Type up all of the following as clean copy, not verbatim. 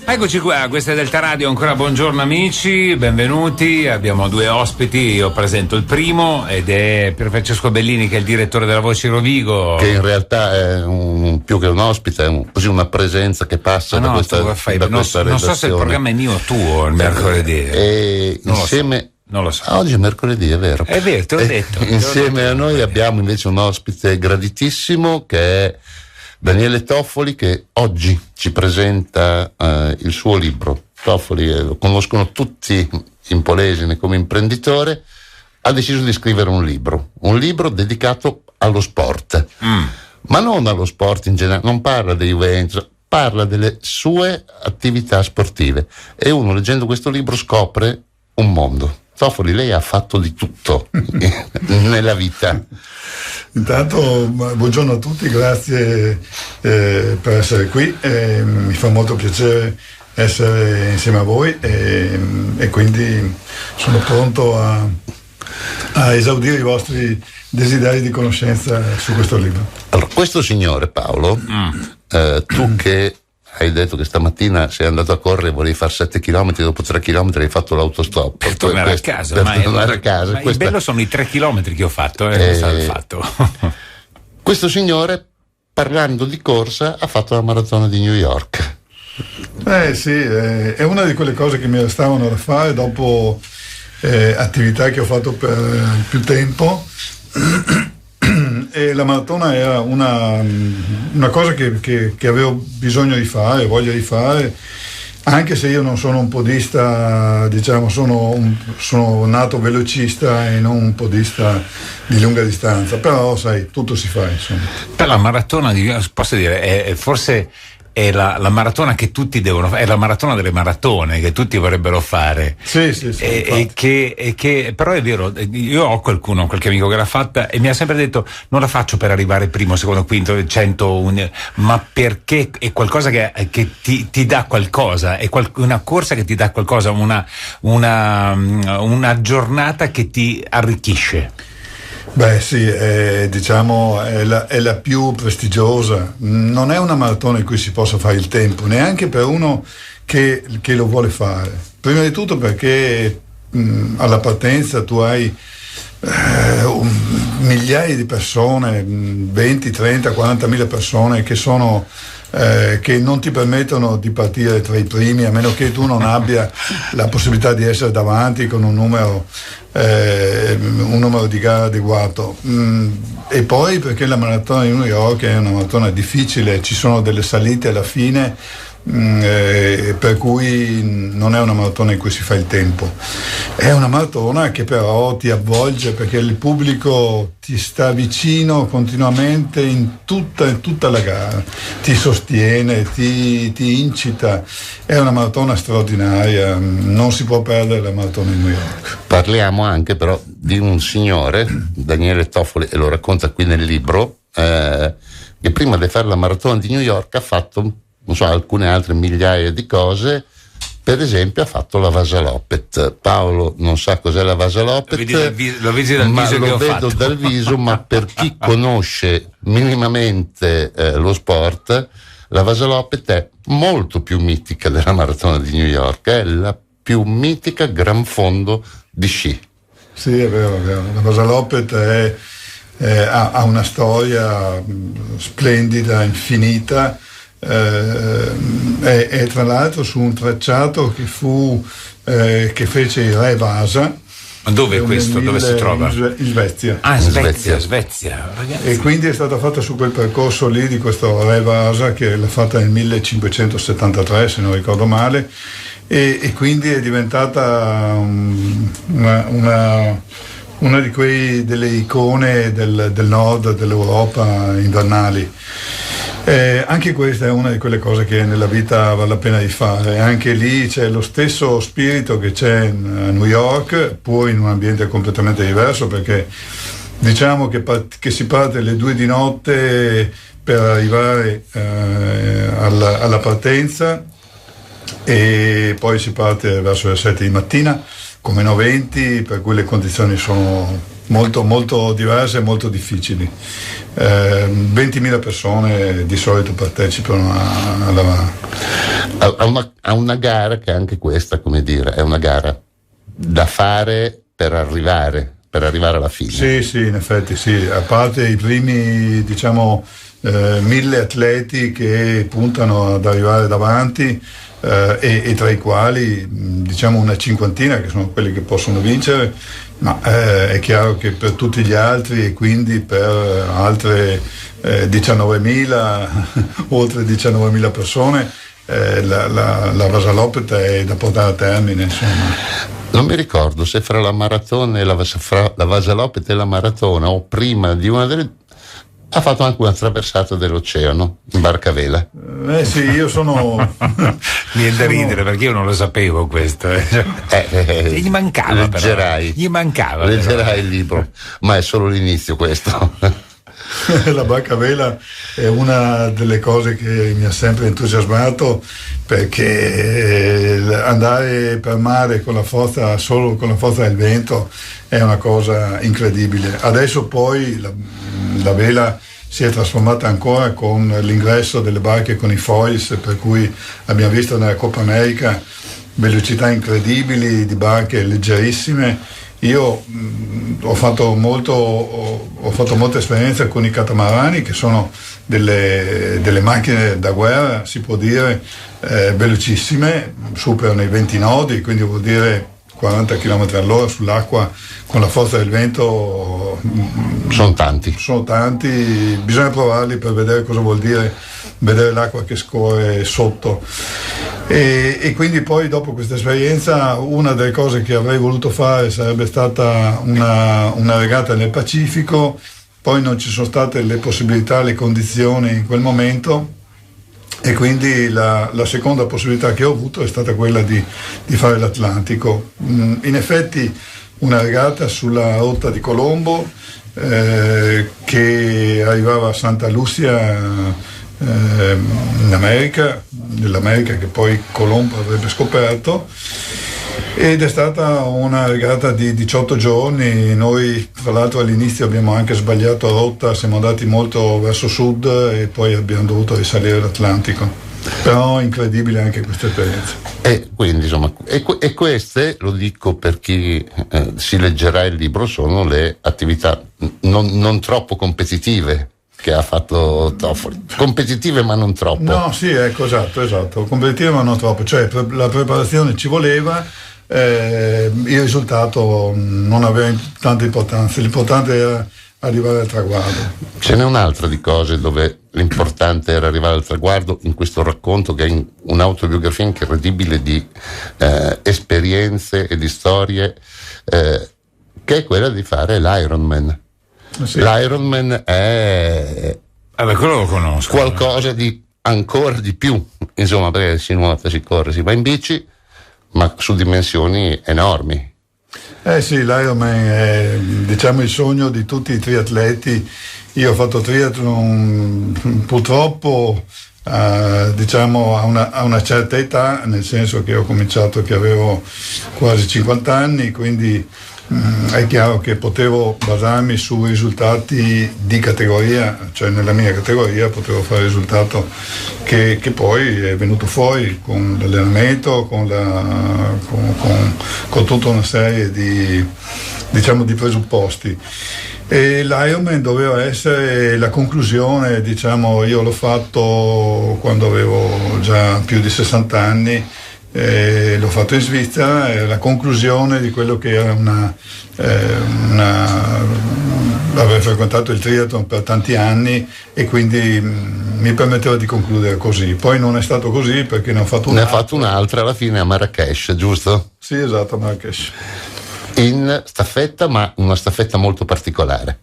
Eccoci qua, questa è Delta Radio, ancora buongiorno amici, benvenuti, abbiamo due ospiti, io presento il primo ed è Pier Francesco Bellini che è il direttore della Voce Rovigo. Che in realtà è più che un ospite, è così una presenza che passa da questa redazione. Non so se il programma è mio o tuo il mercoledì. Insieme... Non lo so. Oggi è mercoledì, è vero. È vero, te l'ho detto. Insieme a noi abbiamo invece un ospite graditissimo che è Daniele Toffoli, che oggi ci presenta il suo libro. Toffoli lo conoscono tutti in Polesine come imprenditore, ha deciso di scrivere un libro dedicato allo sport, ma non allo sport in generale, non parla dei Juventus, parla delle sue attività sportive e uno leggendo questo libro scopre un mondo. Toffoli, lei ha fatto di tutto nella vita. Intanto buongiorno a tutti, grazie per essere qui, mi fa molto piacere essere insieme a voi e quindi sono pronto a esaudire i vostri desideri di conoscenza su questo libro. Allora, questo signore Paolo, tu che hai detto che stamattina sei andato a correre e volevi fare 7 km, dopo 3 km hai fatto l'autostop per tornare a casa. Ma il bello sono i 3 km che ho fatto, fatto. Questo signore, parlando di corsa, ha fatto la maratona di New York. Sì, è una di quelle cose che mi restavano da fare dopo attività che ho fatto per più tempo. E la maratona era una cosa che avevo bisogno di fare, voglia di fare, anche se io non sono un podista, diciamo, sono nato velocista e non un podista di lunga distanza, però sai, tutto si fa, insomma. Per la maratona, posso dire, forse è la maratona che tutti devono fare, è la maratona delle maratone che tutti vorrebbero fare. Sì, e che però è vero, io ho qualche amico che l'ha fatta e mi ha sempre detto non la faccio per arrivare primo, secondo, quinto, 100, ma perché è qualcosa che ti dà qualcosa, è una corsa che ti dà qualcosa, una giornata che ti arricchisce. Beh sì, diciamo è la più prestigiosa, non è una maratona in cui si possa fare il tempo, neanche per uno che lo vuole fare. Prima di tutto perché alla partenza tu hai migliaia di persone, 20, 30, 40.000 persone che non ti permettono di partire tra i primi, a meno che tu non abbia la possibilità di essere davanti con un numero di gara adeguato. E poi perché la maratona di New York è una maratona difficile, ci sono delle salite alla fine, per cui non è una maratona in cui si fa il tempo, è una maratona che però ti avvolge perché il pubblico ti sta vicino continuamente in tutta la gara, ti sostiene, ti incita, è una maratona straordinaria, non si può perdere la maratona di New York. Parliamo anche però di un signore, Daniele Toffoli, e lo racconta qui nel libro, che prima di fare la maratona di New York ha fatto alcune altre migliaia di cose. Per esempio ha fatto la Vasaloppet. Paolo non sa cos'è la Vasaloppet, lo vedi dal viso, ma lo vedo dal viso, ma per chi conosce minimamente lo sport, la Vasaloppet è molto più mitica della maratona di New York, è la più mitica gran fondo di sci. Sì, è vero. La Vasaloppet ha una storia splendida, infinita. È tra l'altro su un tracciato che fece il re Vasa. Ma dove è questo? Dove si trova? In Svezia. Svezia. Ragazzi. E quindi è stata fatta su quel percorso lì di questo re Vasa, che l'ha fatta nel 1573 se non ricordo male, e quindi è diventata una di delle icone del nord dell'Europa invernali. Anche questa è una di quelle cose che nella vita vale la pena di fare. Anche lì c'è lo stesso spirito che c'è a New York, pur in un ambiente completamente diverso, perché diciamo che si parte alle 2 di notte per arrivare alla partenza, e poi si parte verso le 7 di mattina con -20, per cui le condizioni sono molto, molto diverse e molto difficili. 20.000 persone di solito partecipano a una gara che anche questa, come dire, è una gara da fare per arrivare alla fine. Sì, in effetti sì, a parte i primi 1.000 atleti che puntano ad arrivare davanti, e tra i quali una cinquantina che sono quelli che possono vincere, ma è chiaro che per tutti gli altri e quindi per altre 19.000 oltre 19.000 persone, la Vasalopeta è da portare a termine, insomma. Non mi ricordo se fra la maratona e la Vasalopeta e la maratona, o prima di una delle, ha fatto anche una traversata dell'oceano in barca a vela. Sì, io sono Viene da ridere perché io non lo sapevo questo. Gli mancava, leggerai, però. Gli mancava. Leggerai il libro, ma è solo l'inizio questo. La barca a vela è una delle cose che mi ha sempre entusiasmato, perché andare per mare solo con la forza del vento è una cosa incredibile. Adesso poi la vela si è trasformata ancora con l'ingresso delle barche con i foils, per cui abbiamo visto nella Coppa America velocità incredibili di barche leggerissime. Io ho fatto molta esperienza con i catamarani, che sono delle macchine da guerra, si può dire, velocissime, superano i 20 nodi, quindi vuol dire 40 km all'ora sull'acqua con la forza del vento. Sono tanti, bisogna provarli per vedere cosa vuol dire vedere l'acqua che scorre sotto. E quindi poi, dopo questa esperienza, una delle cose che avrei voluto fare sarebbe stata una regata nel Pacifico. Poi non ci sono state le possibilità, le condizioni in quel momento, e quindi la seconda possibilità che ho avuto è stata quella di fare l'Atlantico. In effetti una regata sulla rotta di Colombo, che arrivava a Santa Lucia, nell'America che poi Colombo avrebbe scoperto, ed è stata una regata di 18 giorni. Noi tra l'altro all'inizio abbiamo anche sbagliato rotta, siamo andati molto verso sud e poi abbiamo dovuto risalire l'Atlantico, però incredibile anche questa esperienza. E quindi insomma, e queste, lo dico per chi si leggerà il libro, sono le attività non troppo competitive che ha fatto Toffoli. Competitive ma non troppo. No, sì, ecco, esatto, competitive ma non troppo, cioè la preparazione ci voleva, il risultato non aveva tanta importanza, l'importante era arrivare al traguardo. Ce n'è un'altra di cose dove l'importante era arrivare al traguardo, in questo racconto che è un'autobiografia incredibile di esperienze e di storie, che è quella di fare l'Ironman. Sì. L'Ironman è quello lo conosco, qualcosa di ancora di più, insomma, perché si nuota, si corre, si va in bici, ma su dimensioni enormi. Sì, l'Ironman è il sogno di tutti i triatleti. Io ho fatto triathlon purtroppo a una certa età, nel senso che ho cominciato che avevo quasi 50 anni, quindi è chiaro che potevo basarmi su risultati di categoria, cioè nella mia categoria potevo fare il risultato che poi è venuto fuori con l'allenamento, con tutta una serie di presupposti. E l'Ironman doveva essere la conclusione, io l'ho fatto quando avevo già più di 60 anni. L'ho fatto in Svizzera, è la conclusione di quello che era avevo frequentato il triathlon per tanti anni e quindi mi permetteva di concludere così. Poi non è stato così, perché ne ho fatto un'altra. Ne ha fatto un'altra alla fine a Marrakech, giusto? Sì, esatto, a Marrakech. In staffetta, ma una staffetta molto particolare.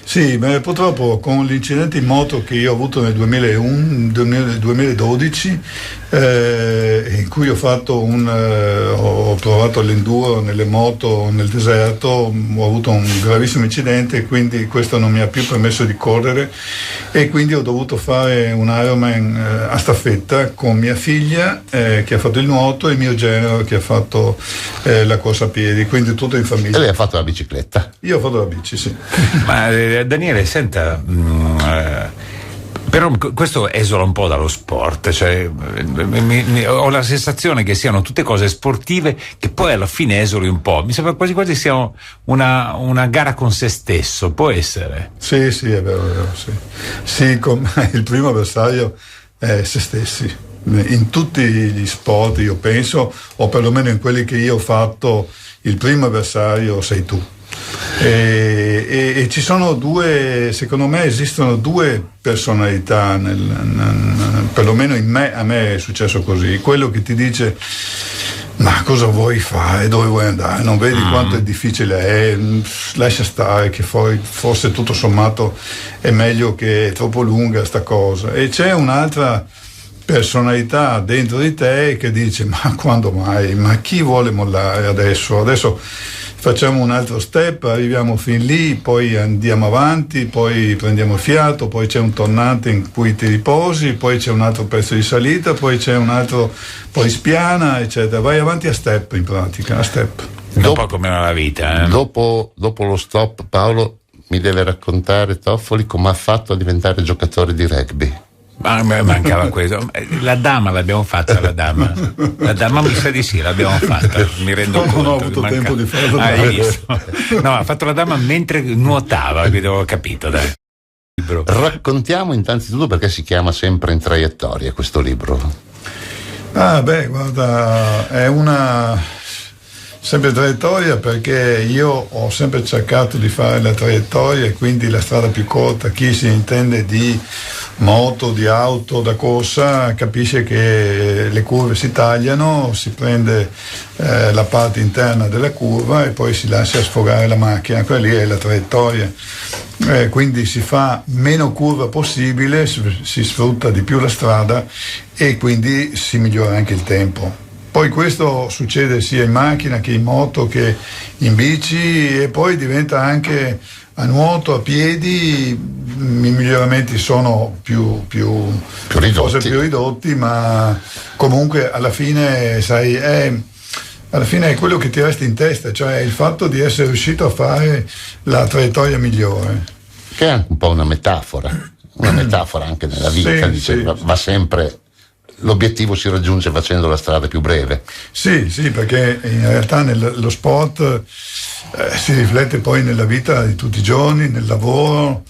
Sì, beh, purtroppo con l'incidente in moto che io ho avuto nel 2012, in cui ho provato l'enduro nelle moto nel deserto, ho avuto un gravissimo incidente e quindi questo non mi ha più permesso di correre e quindi ho dovuto fare un Ironman a staffetta con mia figlia che ha fatto il nuoto e mio genero che ha fatto la corsa a piedi, quindi tutto in famiglia. E lei ha fatto la bicicletta? Io ho fatto la bici, sì. Ma Daniele, senta, però questo esula un po' dallo sport, cioè, ho la sensazione che siano tutte cose sportive che poi alla fine esuli un po'. Mi sembra quasi quasi sia una gara con se stesso, può essere? Sì, è vero, sì. Sì, il primo avversario è se stessi. In tutti gli sport, io penso, o perlomeno in quelli che io ho fatto, il primo avversario sei tu. E ci sono secondo me esistono due personalità, perlomeno a me è successo così, quello che ti dice ma cosa vuoi fare, dove vuoi andare, non vedi quanto è difficile è, lascia stare che forse tutto sommato è meglio, che è troppo lunga sta cosa, e c'è un'altra personalità dentro di te che dice ma quando mai, ma chi vuole mollare adesso facciamo un altro step, arriviamo fin lì, poi andiamo avanti, poi prendiamo fiato, poi c'è un tornante in cui ti riposi, poi c'è un altro pezzo di salita, poi c'è un altro, poi spiana, eccetera. Vai avanti a step, in pratica, a step. Un po' come la vita. Dopo lo stop, Paolo mi deve raccontare, Toffoli, come ha fatto a diventare giocatore di rugby. Ma mancava questo. La dama l'abbiamo fatta, la dama mi sa di sì, l'abbiamo fatta, mi rendo conto. Non ho avuto tempo di farlo. No, ha fatto la dama mentre nuotava, avevo capito, dai. Raccontiamo innanzitutto perché si chiama Sempre in traiettoria questo libro. Guarda, è una sempre traiettoria perché io ho sempre cercato di fare la traiettoria e quindi la strada più corta. Chi si intende di moto, di auto da corsa capisce che le curve si tagliano, si prende la parte interna della curva e poi si lascia sfogare la macchina, quella lì è la traiettoria. Quindi si fa meno curva possibile, si sfrutta di più la strada e quindi si migliora anche il tempo. Poi questo succede sia in macchina che in moto che in bici e poi diventa anche a nuoto, a piedi, i miglioramenti sono più ridotti, ma comunque alla fine alla fine è quello che ti resta in testa, cioè il fatto di essere riuscito a fare la traiettoria migliore. Che è anche un po' una metafora anche nella vita, va sempre. L'obiettivo si raggiunge facendo la strada più breve. Sì, perché in realtà lo sport si riflette poi nella vita di tutti i giorni, nel lavoro,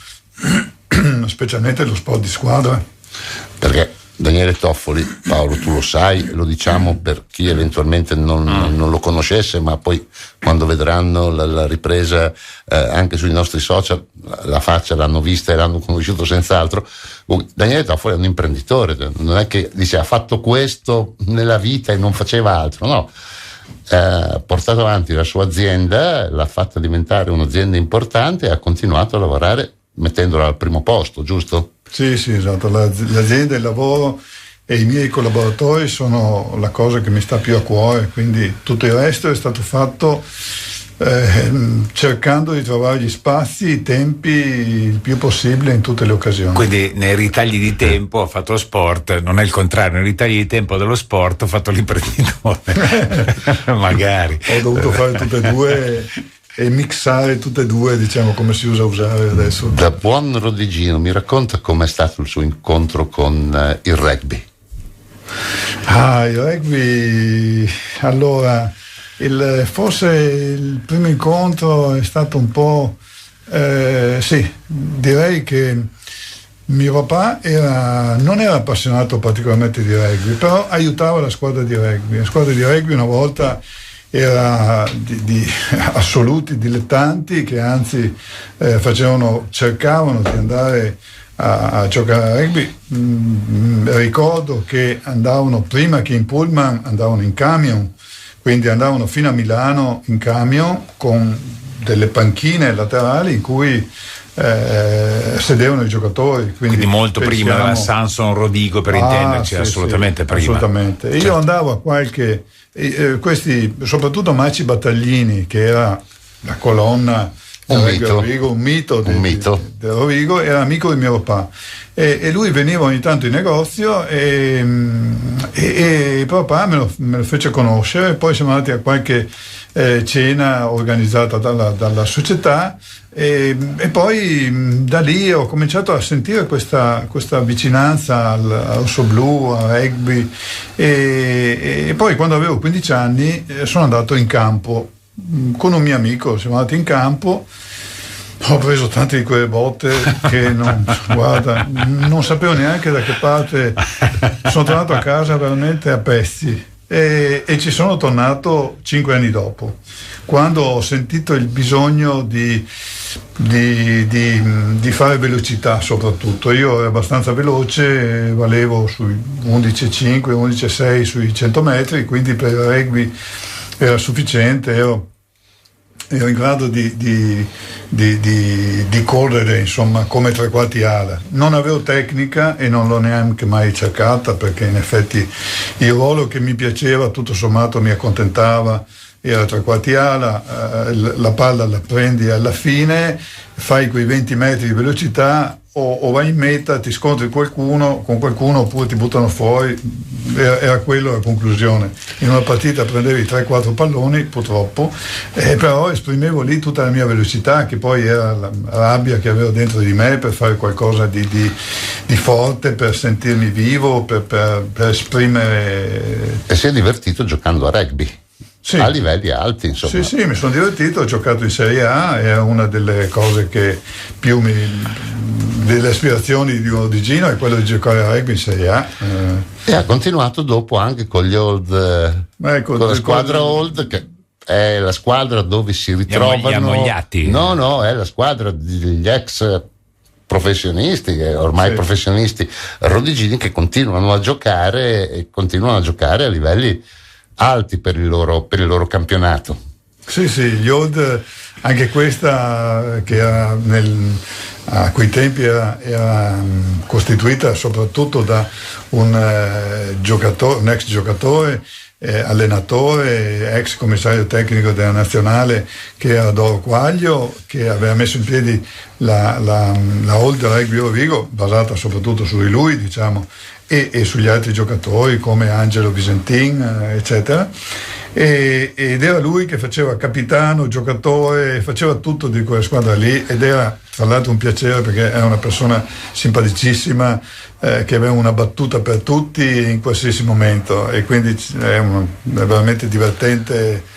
specialmente lo sport di squadra. Perché Daniele Toffoli, Paolo, tu lo sai, lo diciamo per chi eventualmente non lo conoscesse, ma poi quando vedranno la ripresa anche sui nostri social, la faccia l'hanno vista e l'hanno conosciuto senz'altro. Daniele Toffoli è un imprenditore, non è che dice ha fatto questo nella vita e non faceva altro, no. Ha portato avanti la sua azienda, l'ha fatta diventare un'azienda importante e ha continuato a lavorare mettendola al primo posto, giusto? Sì, esatto. L'azienda, il lavoro e i miei collaboratori sono la cosa che mi sta più a cuore, quindi tutto il resto è stato fatto cercando di trovare gli spazi, i tempi il più possibile in tutte le occasioni. Quindi nei ritagli di tempo ho fatto lo sport, non è il contrario, nei ritagli di tempo dello sport ho fatto l'imprenditore. Magari ho dovuto fare tutte e due e mixare tutte e due, diciamo, come si usa usare adesso. Da buon rodigino, mi racconta com'è stato il suo incontro con il rugby? Il rugby, allora, forse il primo incontro è stato un po', direi che mio papà non era appassionato particolarmente di rugby, però aiutava la squadra di rugby. La squadra di rugby una volta era di assoluti dilettanti che anzi cercavano di andare a giocare a rugby. Ricordo che andavano, prima che in pullman, andavano in camion, quindi andavano fino a Milano in camion con delle panchine laterali in cui sedevano i giocatori. Quindi molto prima della Samson Rodigo, per intenderci, sì, assolutamente sì, prima. Assolutamente. Certo. Io andavo a qualche, questi, soprattutto Maci Battaglini, che era la colonna un mito del Rovigo, era amico di mio papà, e lui veniva ogni tanto in negozio e papà me lo fece conoscere. Poi siamo andati a qualche cena organizzata dalla società, e poi da lì ho cominciato a sentire questa vicinanza al rosso blu, al rugby, e poi quando avevo 15 anni sono andato in campo con un mio amico. Siamo andati in campo, ho preso tante di quelle botte che non sapevo neanche da che parte. Sono tornato a casa veramente a pezzi, e ci sono tornato 5 anni dopo, quando ho sentito il bisogno di fare velocità. Soprattutto io ero abbastanza veloce, valevo sui 11,5, 11,6 sui 100 metri, quindi per il rugby era sufficiente, ero in grado di correre, insomma, come tre quarti ala. Non avevo tecnica e non l'ho neanche mai cercata, perché in effetti il ruolo che mi piaceva, tutto sommato mi accontentava, era tre quarti ala. La palla la prendi alla fine, fai quei 20 metri di velocità, o vai in meta, ti scontri con qualcuno oppure ti buttano fuori. Era quello la conclusione. In una partita prendevi 3-4 palloni, purtroppo, però esprimevo lì tutta la mia velocità, che poi era la rabbia che avevo dentro di me per fare qualcosa di forte, per sentirmi vivo, per esprimere. E si è divertito giocando a rugby? Sì. A livelli alti, insomma. Sì, mi sono divertito, ho giocato in Serie A, è una delle cose che più delle aspirazioni di uno di Gino è quello di giocare a rugby in Serie A. E ha continuato dopo anche con gli Old, con la squadra Old, che è la squadra dove si ritrovano gli ammogliati. No, è la squadra degli ex professionisti, ormai professionisti rodigini, che continuano a giocare a livelli alti per il loro campionato. Sì, gli Old, anche questa che era a quei tempi era costituita soprattutto da un ex giocatore, allenatore, ex commissario tecnico della nazionale, che era Doro Quaglio, che aveva messo in piedi la Old Rugby Rovigo, basata soprattutto su di lui, diciamo, e sugli altri giocatori come Angelo Visentin, eccetera, ed era lui che faceva capitano, giocatore, faceva tutto di quella squadra lì, ed era tra l'altro un piacere, perché era una persona simpaticissima, che aveva una battuta per tutti in qualsiasi momento, e quindi è veramente divertente.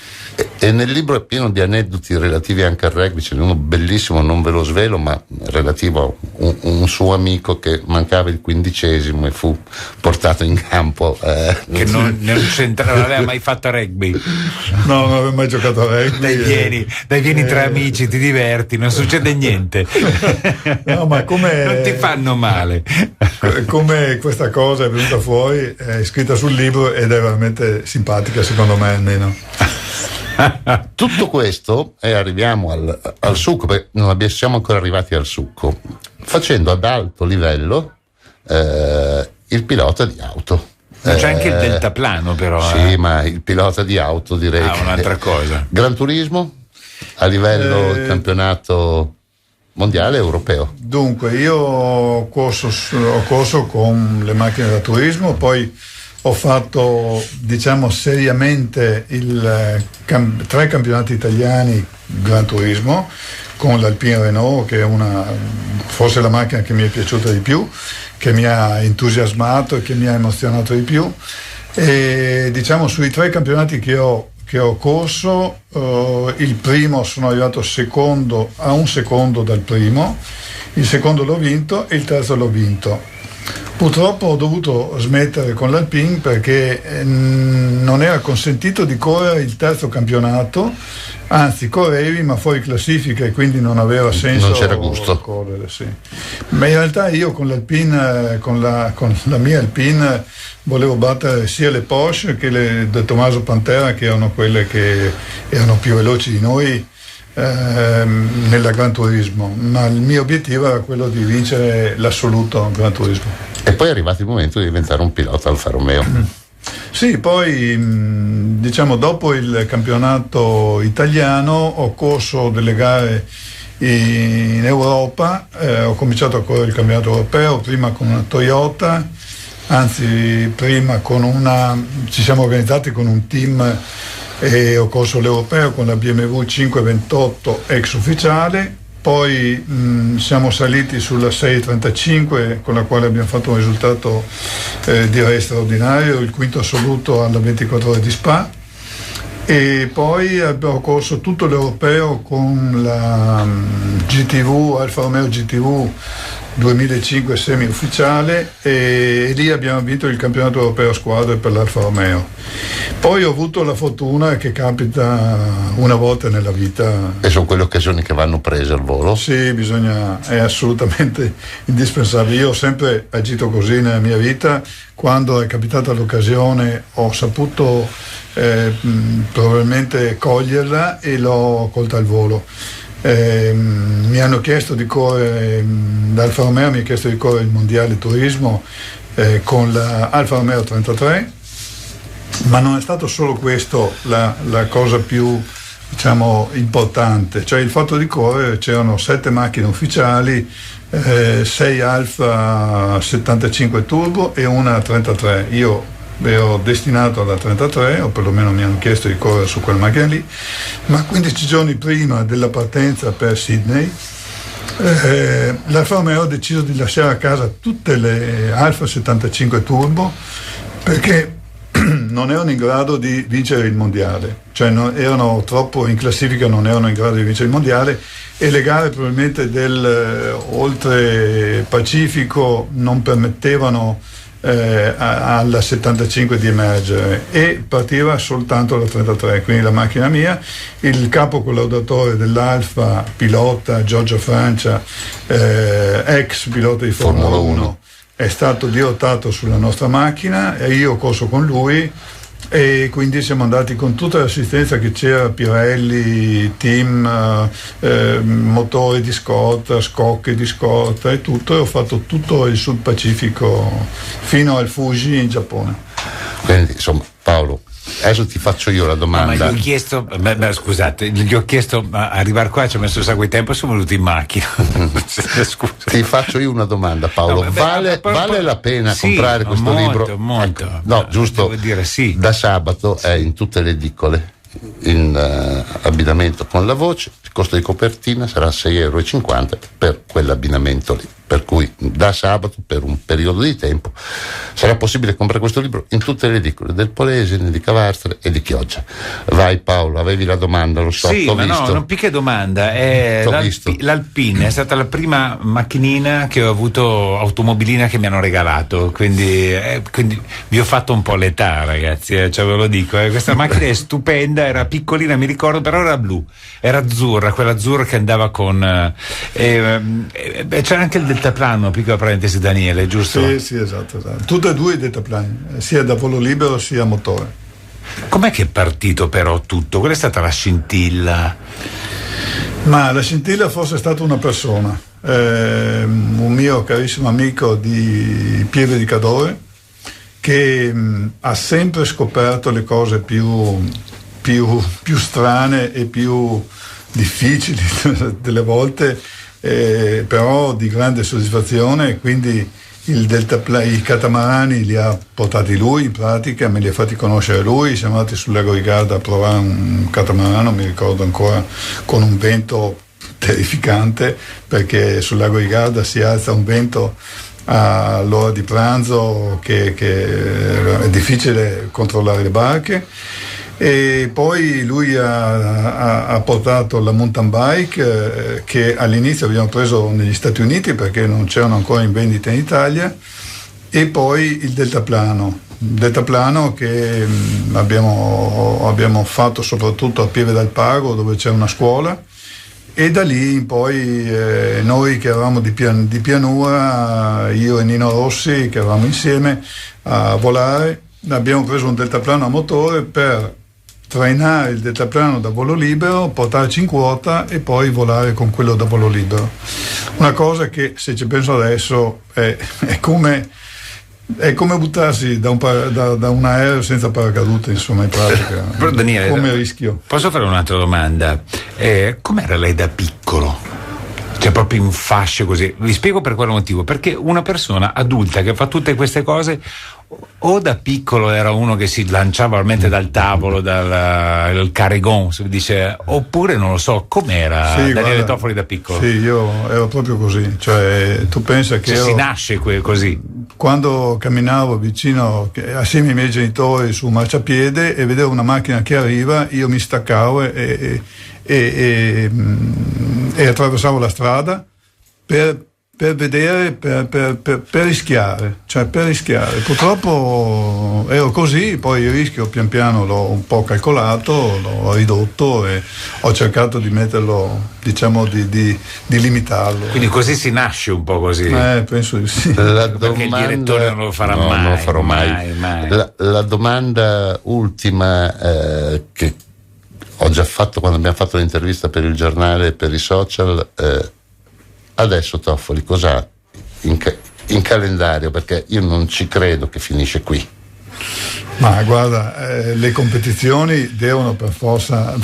E nel libro è pieno di aneddoti relativi anche al rugby. C'è uno bellissimo, non ve lo svelo, ma relativo a un suo amico che mancava il 15° e fu portato in campo. Che non aveva mai fatto rugby. No, non aveva mai giocato a rugby. Dai, vieni tra amici, ti diverti, non succede niente. No, ma non ti fanno male. Come questa cosa è venuta fuori, è scritta sul libro, ed è veramente simpatica, secondo me, almeno. Tutto questo, e arriviamo al succo, perché non siamo ancora arrivati al succo, facendo ad alto livello il pilota di auto. C'è anche il deltaplano, però. Sì, ma il pilota di auto, direi che un'altra cosa. Gran Turismo a livello campionato mondiale, europeo. Dunque, io ho corso con le macchine da turismo, poi ho fatto, diciamo, seriamente 3 campionati italiani Gran Turismo con l'Alpine Renault, che è forse la macchina che mi è piaciuta di più, che mi ha entusiasmato e che mi ha emozionato di più. E diciamo, sui 3 campionati che ho corso, il primo sono arrivato a un secondo dal primo, il secondo l'ho vinto e il terzo l'ho vinto. Purtroppo ho dovuto smettere con l'Alpine, perché non era consentito di correre il terzo campionato, anzi correvi ma fuori classifica, e quindi non aveva senso, non c'era gusto correre, sì. Ma in realtà io con l'Alpine, con la mia Alpine, volevo battere sia le Porsche che le del Tommaso Pantera, che erano quelle che erano più veloci di noi, nella Gran Turismo, ma il mio obiettivo era quello di vincere l'assoluto Gran Turismo. E poi è arrivato il momento di diventare un pilota Alfa Romeo. Sì, poi diciamo dopo il campionato italiano ho corso delle gare in Europa, ho cominciato a correre il campionato europeo, prima con una Toyota, anzi prima ci siamo organizzati con un team e ho corso l'europeo con la BMW 528 ex ufficiale, poi siamo saliti sulla 635 con la quale abbiamo fatto un risultato direi straordinario, il quinto assoluto alla 24 ore di Spa, e poi abbiamo corso tutto l'europeo con la GTV, Alfa Romeo GTV 2005 semi-ufficiale, e lì abbiamo vinto il campionato europeo squadre per l'Alfa Romeo. Poi ho avuto la fortuna che capita una volta nella vita. E sono quelle occasioni che vanno prese al volo? Sì, è assolutamente indispensabile. Io ho sempre agito così nella mia vita, quando è capitata l'occasione ho saputo probabilmente coglierla e l'ho colta al volo. Mi hanno chiesto di correre, l'Alfa Romeo mi ha chiesto di correre il mondiale turismo con la Alfa Romeo 33, ma non è stato solo questo la cosa più, diciamo, importante, cioè il fatto di correre. C'erano 7 macchine ufficiali, 6 Alfa 75 Turbo e una 33. Io ero destinato alla 33, o perlomeno mi hanno chiesto di correre su quella macchina lì, ma 15 giorni prima della partenza per Sydney l'Alfa Romeo ha deciso di lasciare a casa tutte le Alfa 75 Turbo perché non erano in grado di vincere il mondiale, cioè erano troppo in classifica, non erano in grado di vincere il mondiale, e le gare probabilmente del oltre Pacifico non permettevano alla 75 di emergere, e partiva soltanto la 33, quindi la macchina mia. Il capo collaudatore dell'Alfa, pilota Giorgio Francia, ex pilota di Formula 1, è stato dirottato sulla nostra macchina e io ho corso con lui, e quindi siamo andati con tutta l'assistenza che c'era, Pirelli, team, motori di scorta, scocche di scorta e tutto, e ho fatto tutto il Sud Pacifico fino al Fuji in Giappone. Quindi insomma, Paolo, adesso ti faccio io la domanda. Ma gli ho chiesto, scusate, gli ho chiesto, ma arrivare qua ci ho messo un sacco di tempo, sono venuto in macchina. Scusa. Ti faccio io una domanda, Paolo. No, vale la pena comprare questo libro? Molto. Ecco, no, giusto. Devo dire sì. Da sabato è in tutte le edicole, in abbinamento con la voce. Il costo di copertina sarà 6,50 € per quell'abbinamento lì. Per cui da sabato, per un periodo di tempo, sarà possibile comprare questo libro in tutte le edicole del Polesine, di Cavarstre e di Chioggia. Vai Paolo, avevi la domanda, lo so. Sì, t'ho ma visto. No, non più che domanda. Visto. L'Alpine è stata la prima macchinina che ho avuto, automobilina, che mi hanno regalato, quindi vi ho fatto un po' l'età, ragazzi, cioè ve lo dico. Questa macchina è stupenda, era piccolina, mi ricordo, però era blu, era azzurra, quella azzurra che andava con c'era anche il deltaplano, piccola parentesi, Daniele, giusto? Sì, esatto. Tutte e due i deltaplani, sia da volo libero sia motore. Com'è che è partito però tutto? Qual è stata la scintilla? Ma la scintilla forse è stata una persona, un mio carissimo amico di Pieve di Cadore, che ha sempre scoperto le cose più strane e più difficili delle volte, però di grande soddisfazione. Quindi i catamarani li ha portati lui, in pratica me li ha fatti conoscere lui. Siamo andati sul lago di Garda a provare un catamarano, mi ricordo ancora, con un vento terrificante, perché sul lago di Garda si alza un vento all'ora di pranzo che è difficile controllare le barche. E poi lui ha portato la mountain bike, che all'inizio abbiamo preso negli Stati Uniti perché non c'erano ancora in vendita in Italia, e poi il deltaplano che abbiamo fatto soprattutto a Pieve del Pago, dove c'è una scuola, e da lì in poi noi che eravamo di pianura, io e Nino Rossi, che eravamo insieme a volare, abbiamo preso un deltaplano a motore per trainare il deltaplano da volo libero, portarci in quota e poi volare con quello da volo libero. Una cosa che, se ci penso adesso, è come buttarsi da un aereo senza paracadute, insomma, in pratica. Però Daniele, come rischio. Posso fare un'altra domanda? Com'era lei da piccolo? Cioè proprio in fasce così. Vi spiego per quale motivo. Perché una persona adulta che fa tutte queste cose o da piccolo era uno che si lanciava veramente dal tavolo, dal carregon, si dice, oppure non lo so, com'era Daniele Toffoli da piccolo? Sì, io ero proprio così, cioè tu pensa che si nasce così. Quando camminavo vicino assieme ai miei genitori su marciapiede e vedevo una macchina che arriva, io mi staccavo e attraversavo la strada per vedere, per rischiare, cioè per rischiare. Purtroppo ero così, poi il rischio pian piano l'ho un po' calcolato, l'ho ridotto e ho cercato di metterlo, diciamo, di limitarlo. Quindi così si nasce un po' così? Penso di sì. Perché il direttore non lo farà mai. Non lo farò mai. La domanda ultima che ho già fatto quando abbiamo fatto l'intervista per il giornale e per i social, adesso Toffoli cos'ha in calendario? Perché io non ci credo che finisce qui. Ma guarda, le competizioni devono per forza,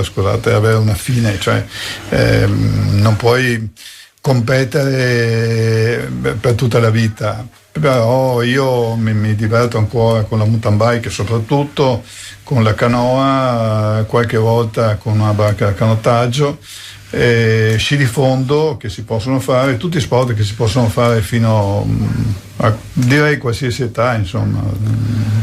scusate, avere una fine, cioè non puoi competere per tutta la vita. Però io mi diverto ancora con la mountain bike, soprattutto con la canoa, qualche volta con una barca da canottaggio, sci di fondo che si possono fare, tutti i sport che si possono fare fino a direi qualsiasi età, insomma,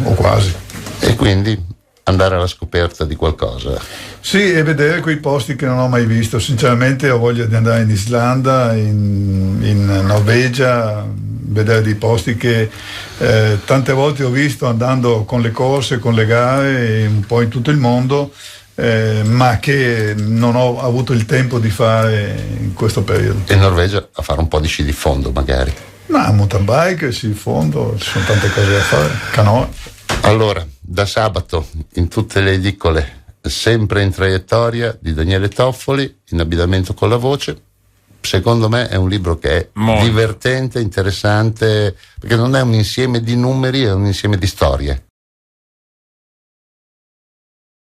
o quasi. E quindi andare alla scoperta di qualcosa. Sì, e vedere quei posti che non ho mai visto. Sinceramente ho voglia di andare in Islanda, in Norvegia, vedere dei posti che tante volte ho visto andando con le corse, con le gare, un po' in tutto il mondo, ma che non ho avuto il tempo di fare in questo periodo. E in Norvegia a fare un po' di sci di fondo magari. No, mountain bike, sci di fondo, ci sono tante cose da fare, canoa. Allora, da sabato in tutte le edicole, sempre in traiettoria, di Daniele Toffoli, in abbinamento con la voce. Secondo me è un libro che è divertente, interessante, perché non è un insieme di numeri, è un insieme di storie.